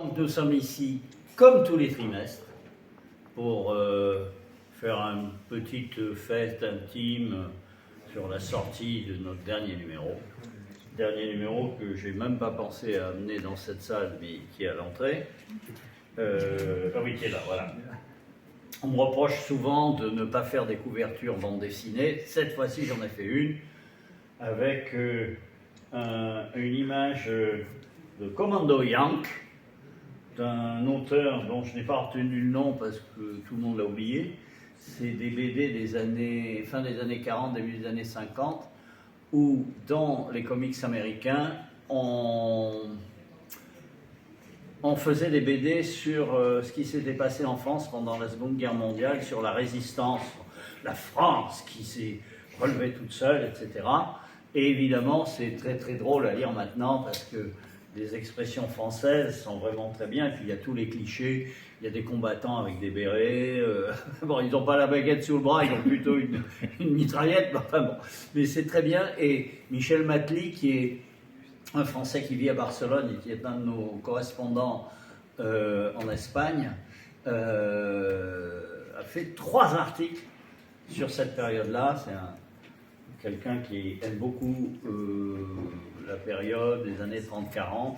Donc nous sommes ici, comme tous les trimestres, pour faire une petite fête intime sur la sortie de notre dernier numéro. Dernier numéro que j'ai même pas pensé à amener dans cette salle, mais qui est à l'entrée. Ah oui, qui est là, voilà. On me reproche souvent de ne pas faire des couvertures bande dessinée. Cette fois-ci, j'en ai fait une avec une image de Commando Yank, d'un auteur dont je n'ai pas retenu le nom parce que tout le monde l'a oublié. C'est des BD des années, fin des années 40, début des années 50, où dans les comics américains, on faisait des BD sur ce qui s'était passé en France pendant la Seconde Guerre mondiale, sur la résistance, la France qui s'est relevée toute seule, etc. Et évidemment, c'est très très drôle à lire maintenant parce que les expressions françaises sont vraiment très bien. Et puis il y a tous les clichés. Il y a des combattants avec des bérets. Bon, ils n'ont pas la baguette sous le bras, ils ont plutôt une mitraillette. Enfin bon, mais c'est très bien. Et Michel Mately, qui est un Français qui vit à Barcelone et qui est un de nos correspondants en Espagne, a fait 3 articles sur cette période-là. C'est quelqu'un qui aime beaucoup la période des années 30-40.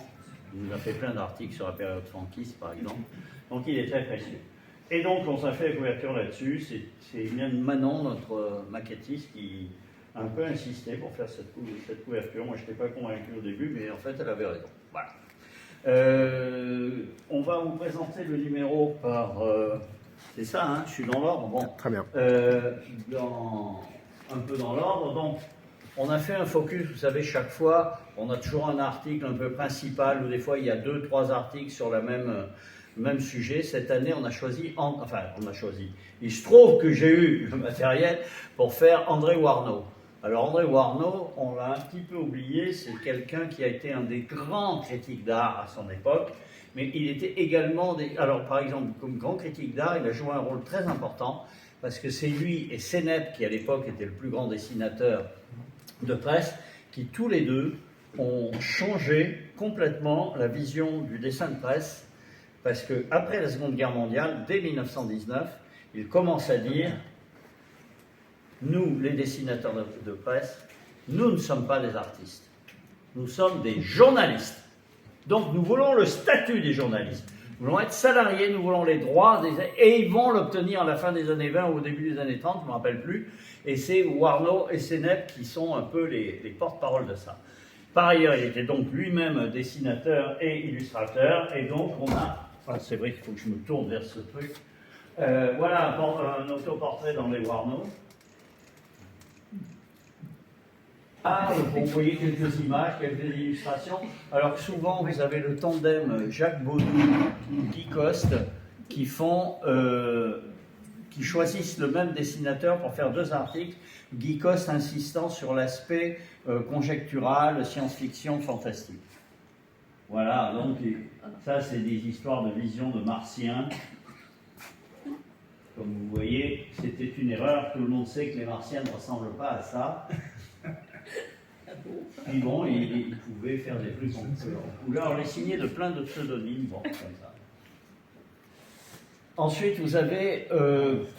Il nous a fait plein d'articles sur la période franquiste, par exemple. Donc il est très précieux. Et donc on s'est fait la couverture là-dessus. C'est bien Manon, notre maquettiste, qui a un peu insisté pour faire cette couverture. Moi, je n'étais pas convaincu au début, mais en fait, elle avait raison. Voilà. On va vous présenter le numéro par... c'est ça, hein, je suis dans l'ordre. Bon. Très bien. Un peu dans l'ordre. Donc, on a fait un focus, vous savez, chaque fois, on a toujours un article un peu principal, ou des fois, il y a 2-3 articles sur le même sujet. Cette année, on a choisi... Il se trouve que j'ai eu le matériel pour faire André Warnaud. Alors, André Warnaud, on l'a un petit peu oublié, c'est quelqu'un qui a été un des grands critiques d'art à son époque, mais il était également... Alors, par exemple, comme grand critique d'art, il a joué un rôle très important, parce que c'est lui et Sénep, qui à l'époque était le plus grand dessinateur de presse, qui tous les deux ont changé complètement la vision du dessin de presse, parce qu'après la Seconde Guerre mondiale, dès 1919, il commence à dire, nous, les dessinateurs de presse, nous ne sommes pas des artistes, nous sommes des journalistes. Donc nous voulons le statut des journalistes. Nous voulons être salariés, nous voulons les droits, et ils vont l'obtenir à la fin des années 20 ou au début des années 30, je ne me rappelle plus, et c'est Warnaud et Sénep qui sont un peu les porte-parole de ça. Par ailleurs, il était donc lui-même dessinateur et illustrateur, et donc on a... Enfin, c'est vrai qu'il faut que je me tourne vers ce truc. Voilà un autoportrait d'André Warnaud. Ah, vous voyez quelques images, quelques illustrations. Alors que souvent, vous avez le tandem Jacques Baudou, Guy Coste, qui choisissent le même dessinateur pour faire 2 articles. Guy Coste insistant sur l'aspect conjectural, science-fiction, fantastique. Voilà, donc ça, c'est des histoires de vision de martiens. Comme vous voyez, c'était une erreur. Tout le monde sait que les martiens ne ressemblent pas à ça. Puis bon, il pouvait faire des trucs en couleur. On les signait de plein de pseudonymes, bon, comme ça. Ensuite, vous avez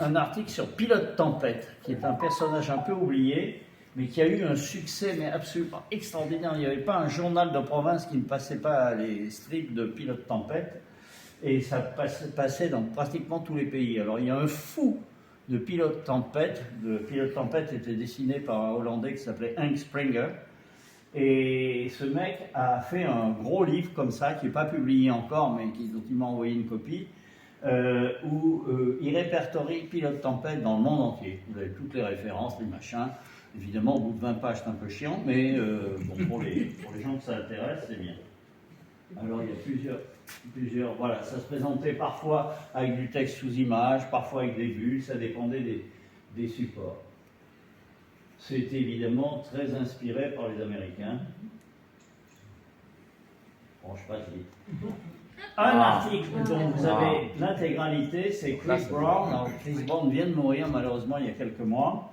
un article sur Pilote Tempête, qui est un personnage un peu oublié, mais qui a eu un succès mais absolument extraordinaire. Il n'y avait pas un journal de province qui ne passait pas les strips de Pilote Tempête, et ça passait dans pratiquement tous les pays. Alors, il y a un fou de Pilote Tempête. Le Pilote Tempête était dessiné par un Hollandais qui s'appelait Hank Springer. Et ce mec a fait un gros livre comme ça, qui n'est pas publié encore, mais dont il m'a envoyé une copie, où il répertorie Pilote Tempête dans le monde entier. Vous avez toutes les références, les machins. Évidemment, au bout de 20 pages, c'est un peu chiant, mais bon, pour les gens que ça intéresse, c'est bien. Alors, il y a plusieurs, voilà, ça se présentait parfois avec du texte sous image, parfois avec des bulles, ça dépendait des supports. C'était évidemment très inspiré par les Américains. Bon, je passe vite. Un article dont vous avez l'intégralité, c'est Chris Brown. Alors, Chris Brown vient de mourir malheureusement il y a quelques mois.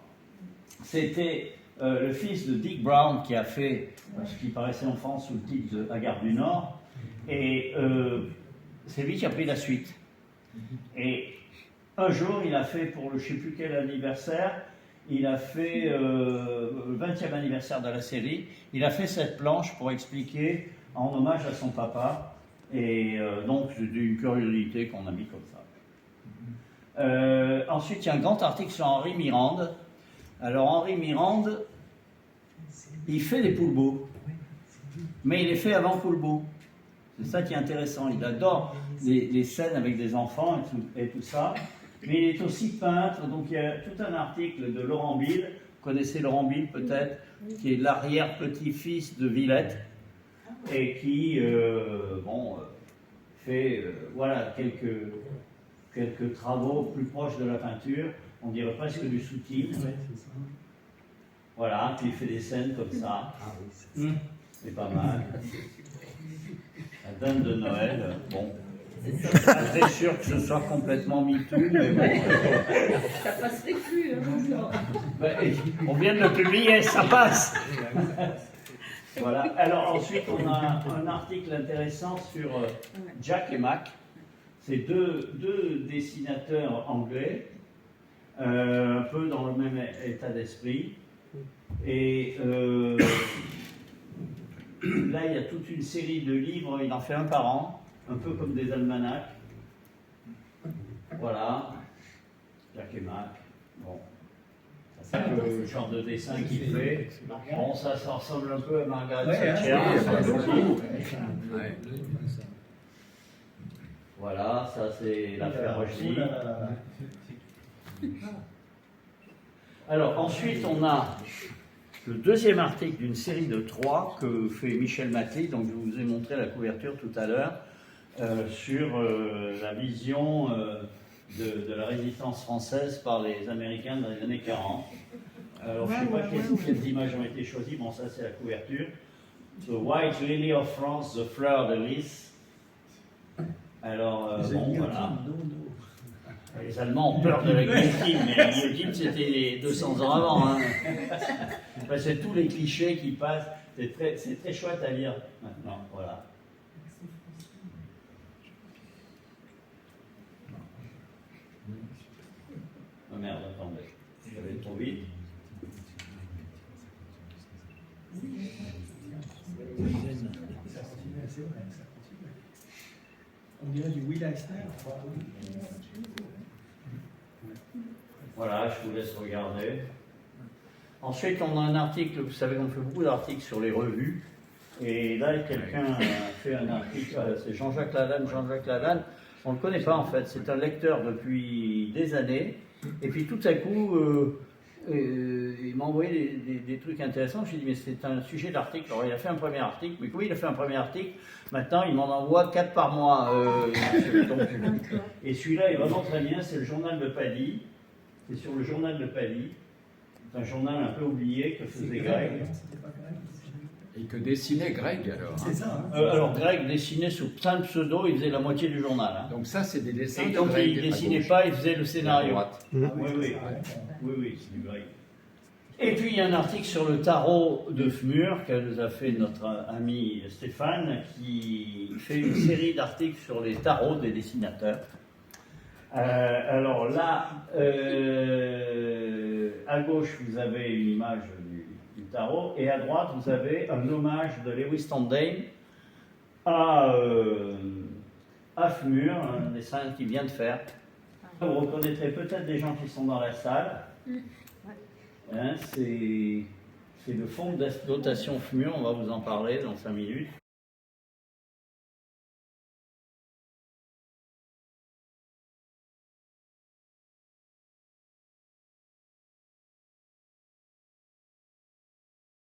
C'était le fils de Dick Brown qui a fait ce qui paraissait en France sous le titre de La Gare du Nord. Et c'est lui qui a pris la suite. Et un jour, il a fait pour le je ne sais plus quel anniversaire, il a fait le 20e anniversaire de la série, il a fait cette planche pour expliquer en hommage à son papa, et donc c'est une curiosité qu'on a mis comme ça. Ensuite, il y a un grand article sur Henri Mirande. Alors Henri Mirande, il fait des poulbeaux, mais il les fait avant Poulbeau. C'est ça qui est intéressant. Il adore les scènes avec des enfants et tout ça. Mais il est aussi peintre, donc il y a tout un article de Laurent Bill. Vous connaissez Laurent Bill peut-être, qui est l'arrière-petit-fils de Villette et qui fait voilà, quelques travaux plus proches de la peinture. On dirait presque du sous-titre. Voilà, puis il fait des scènes comme ça. C'est pas mal. La dame de Noël, bon. Je ne suis pas très sûr que ce soit complètement MeToo, mais bon. Ça passerait plus, hein. On vient de le publier, ça passe. Voilà. Alors ensuite, on a un article intéressant sur Jack et Mac. C'est deux dessinateurs anglais, un peu dans le même état d'esprit. Et là, il y a toute une série de livres, il en fait un par an, un peu comme des almanachs. Voilà, Jack et Mac. Bon, c'est le genre de dessin qu'il fait. Bon, ça ressemble un peu à Margaret Thatcher. Voilà, ça c'est l'affaire Rochdy. Alors ensuite, on a le deuxième article d'une série de 3 que fait Michel Mattei, donc je vous ai montré la couverture tout à l'heure, sur la vision de la résistance française par les Américains dans les années 40. Alors je ne sais pas quelles images ont été choisies, bon ça c'est la couverture. The White Lily of France, the Fleur de Lys. Alors bon voilà. Les Allemands ont peur de la guillotine, mais la guillotine c'était 200 ans avant. Hein. C'est tous les clichés qui passent, c'est très chouette à lire maintenant, voilà. Oh merde, attendez, j'avais trop vite. On dirait du Will Eisner. Voilà, je vous laisse regarder. Ensuite, on a un article, vous savez qu'on fait beaucoup d'articles sur les revues. Et là, quelqu'un a fait un article, c'est Jean-Jacques Lalanne. Jean-Jacques Lalanne, on ne le connaît pas en fait, c'est un lecteur depuis des années. Et puis tout à coup, il m'a envoyé des trucs intéressants. Je lui ai dit, mais c'est un sujet d'article. Alors il a fait un premier article, mais comment il a fait un premier article? Maintenant, il m'en envoie 4 par mois. Et celui-là est vraiment très bien, c'est le journal de Paddy. C'est sur le journal de Paddy. C'est un journal un peu oublié que faisait Greg. Et que dessinait Greg alors. C'est ça. Hein. Alors Greg dessinait sous plein de pseudo, il faisait la moitié du journal. Hein. Donc ça, c'est des dessins Et de donc Greg. il ne dessinait pas, il faisait le scénario. droite. Oui, c'est du Greg. Et puis il y a un article sur le tarot de Fmur que nous a fait notre ami Stéphane, qui fait une série d'articles sur les tarots des dessinateurs. Alors là, à gauche, vous avez une image du tarot, et à droite, vous avez un hommage de Lewis Tondane à Fmur, un dessin qu'il vient de faire. Vous reconnaîtrez peut-être des gens qui sont dans la salle. Hein, c'est le fonds de dotation Fmur, on va vous en parler dans 5 minutes.